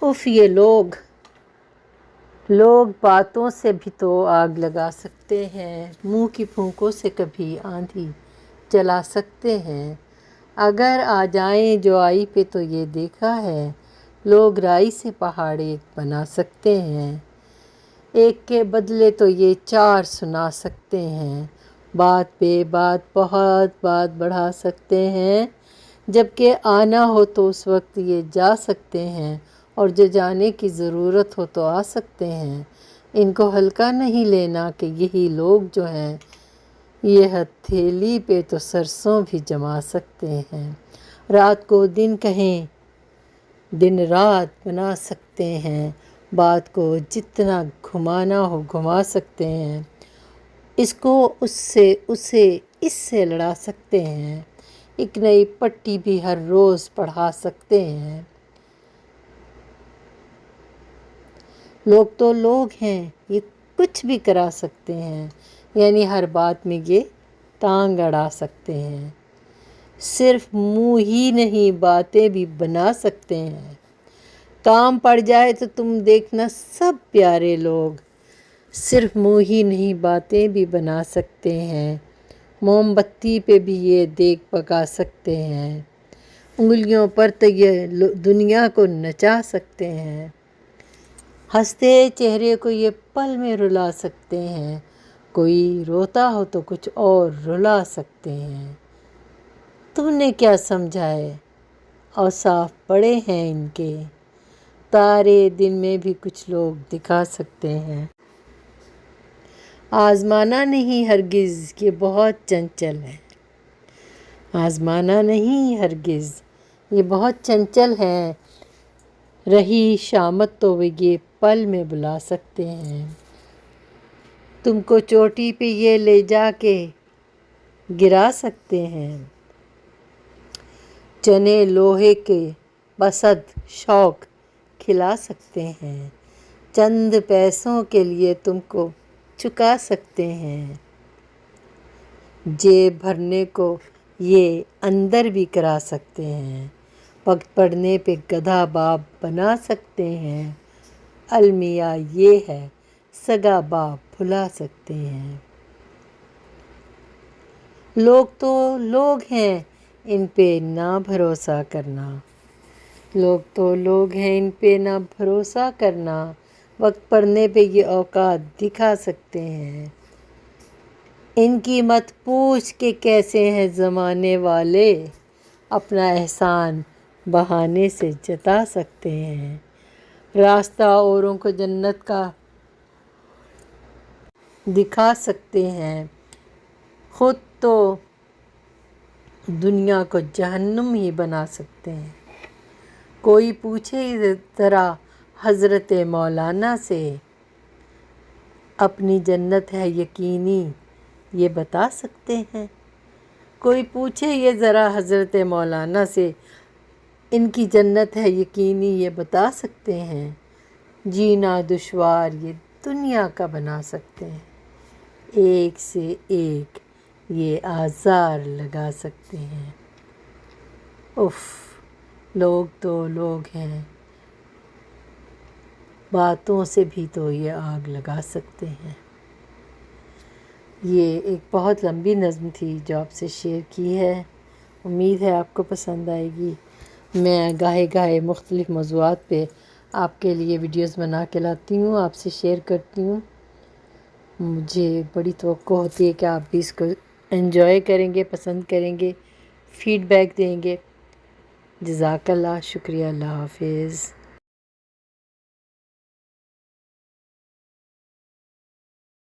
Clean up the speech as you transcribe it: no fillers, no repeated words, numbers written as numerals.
उफ, ये लोग बातों से भी तो आग लगा सकते हैं, मुंह की फूंकों से कभी आंधी जला सकते हैं। अगर आ जाएं जो आई पे तो ये देखा है, लोग राई से पहाड़े बना सकते हैं। एक के बदले तो ये चार सुना सकते हैं, बात पे बात बहुत बात बढ़ा सकते हैं। जबकि आना हो तो उस वक्त ये जा सकते हैं, और जो जाने की ज़रूरत हो तो आ सकते हैं। इनको हल्का नहीं लेना कि यही लोग जो हैं ये हथेली पे तो सरसों भी जमा सकते हैं। रात को दिन कहें, दिन रात बना सकते हैं, बात को जितना घुमाना हो घुमा सकते हैं। इसको उससे, उसे इससे लड़ा सकते हैं। एक नई पट्टी भी हर रोज़ पढ़ा सकते हैं। लोग तो लोग हैं, ये कुछ भी करा सकते हैं, यानी हर बात में ये टांग अड़ा सकते हैं। सिर्फ मुंह ही नहीं, बातें भी बना सकते हैं। काम पड़ जाए तो तुम देखना सब प्यारे लोग, सिर्फ मुंह ही नहीं बातें भी बना सकते हैं। मोमबत्ती पे भी ये देख पका सकते हैं। उंगलियों पर तो ये दुनिया को नचा सकते हैं। हंसते चेहरे को ये पल में रुला सकते हैं। कोई रोता हो तो कुछ और रुला सकते हैं। तुमने क्या समझा है, औसाफ बड़े हैं इनके, तारे दिन में भी कुछ लोग दिखा सकते हैं। आजमाना नहीं हरगिज़, ये बहुत चंचल है। आजमाना नहीं हरगिज़, ये बहुत चंचल है। रही शामत तो वे ये पल में बुला सकते हैं। तुमको चोटी पे ये ले जाके गिरा सकते हैं। चने लोहे के बसद शौक खिला सकते हैं। चंद पैसों के लिए तुमको चुका सकते हैं। जेब भरने को ये अंदर भी करा सकते हैं। वक्त पड़ने पे गधा बाप बना सकते हैं। अलमिया ये है, सगा बाप भुला सकते हैं। लोग तो लोग हैं, इन पे ना भरोसा करना। लोग तो लोग हैं, इन पे ना भरोसा करना। वक्त पड़ने पे ये औकात दिखा सकते हैं। इनकी मत पूछ के कैसे हैं ज़माने वाले, अपना एहसान बहाने से जता सकते हैं। रास्ता औरों को जन्नत का दिखा सकते हैं, खुद तो दुनिया को जहन्नुम ही बना सकते हैं। कोई पूछे ज़रा हज़रत मौलाना से, अपनी जन्नत है यकीनी ये बता सकते हैं। कोई पूछे ये ज़रा हज़रत मौलाना से, इनकी जन्नत है यकीनी ये बता सकते हैं। जीना दुश्वार ये दुनिया का बना सकते हैं। एक से एक ये आज़ार लगा सकते हैं। उफ़, लोग तो लोग हैं, बातों से भी तो ये आग लगा सकते हैं। ये एक बहुत लंबी नज़्म थी जो आपसे शेयर की है। उम्मीद है आपको पसंद आएगी। मैं गाहे गाहे मुख्तलिफ़ मौज़ूआत पे आपके लिए वीडियोस बना के लाती हूँ, आपसे शेयर करती हूँ। मुझे बड़ी तवक्को होती है कि आप भी इसको एंजॉय करेंगे, पसंद करेंगे, फ़ीडबैक देंगे। जज़ाकल्लाह, शुक्रिया, अल्लाह हाफ़िज़।